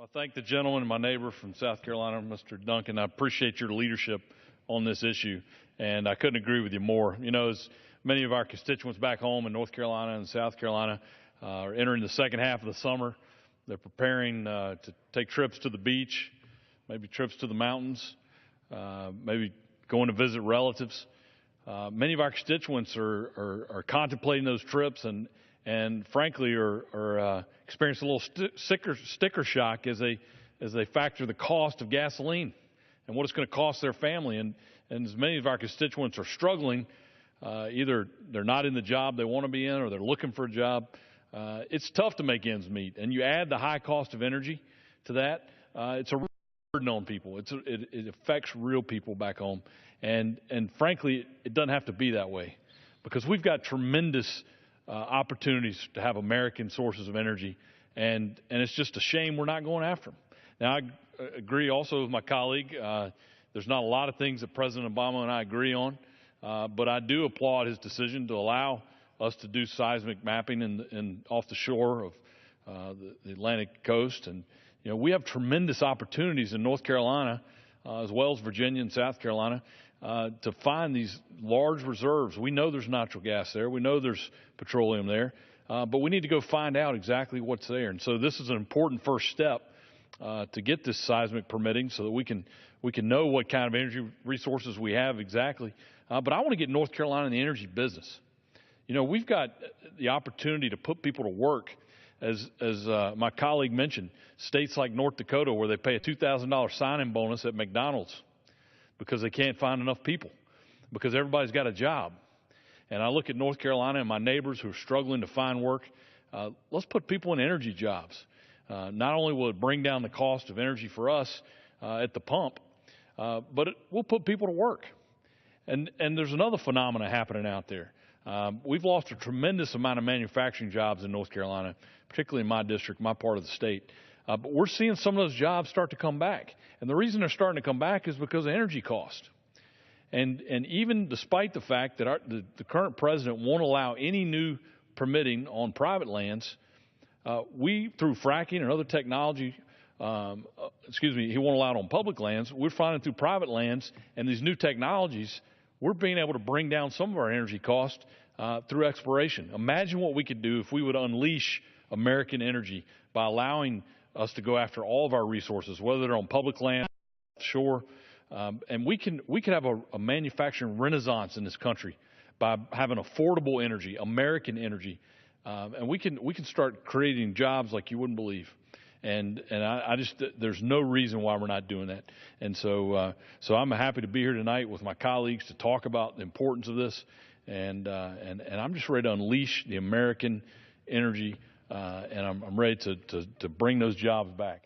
I thank the gentleman, my neighbor from South Carolina, Mr. Duncan. I appreciate your leadership on this issue, and I couldn't agree with you more. You know, as many of our constituents back home in North Carolina and South Carolina are entering the second half of the summer, they're preparing to take trips to the beach, maybe trips to the mountains, maybe going to visit relatives. Many of our constituents are contemplating those trips and frankly are experiencing a little sticker shock as they factor the cost of gasoline and what it's going to cost their family. And as many of our constituents are struggling, either they're not in the job they want to be in or they're looking for a job, it's tough to make ends meet. And you add the high cost of energy to that, it's a burden on people. It affects real people back home. And frankly, it doesn't have to be that way, because we've got tremendous opportunities to have American sources of energy, and it's just a shame we're not going after them. Now, I agree also with my colleague. There's not a lot of things that President Obama and I agree on, but I do applaud his decision to allow us to do seismic mapping in off the shore of the Atlantic coast. And you know, we have tremendous opportunities in North Carolina, as well as Virginia and South Carolina, to find these large reserves. We know there's natural gas there. We know there's petroleum there, but we need to go find out exactly what's there. And so this is an important first step to get this seismic permitting so that we can know what kind of energy resources we have exactly. But I want to get North Carolina in the energy business. You know, we've got the opportunity to put people to work. As my colleague mentioned, states like North Dakota, where they pay a $2,000 sign-in bonus at McDonald's because they can't find enough people, because everybody's got a job. And I look at North Carolina and my neighbors who are struggling to find work. Let's put people in energy jobs. Not only will it bring down the cost of energy for us at the pump, but we'll put people to work. And there's another phenomenon happening out there. We've lost a tremendous amount of manufacturing jobs in North Carolina, particularly in my district, my part of the state. But we're seeing some of those jobs start to come back. And the reason they're starting to come back is because of energy cost. And even despite the fact that the current president won't allow any new permitting on private lands, we, through fracking and other technology, he won't allow it on public lands. We're finding through private lands and these new technologies, we're being able to bring down some of our energy costs through exploration. Imagine what we could do if we would unleash American energy by allowing us to go after all of our resources, whether they're on public land, shore, and we could have a manufacturing renaissance in this country by having affordable energy, American energy, and we can start creating jobs like you wouldn't believe. And I just, there's no reason why we're not doing that. And so I'm happy to be here tonight with my colleagues to talk about the importance of this. And I'm just ready to unleash the American energy, and I'm ready to bring those jobs back.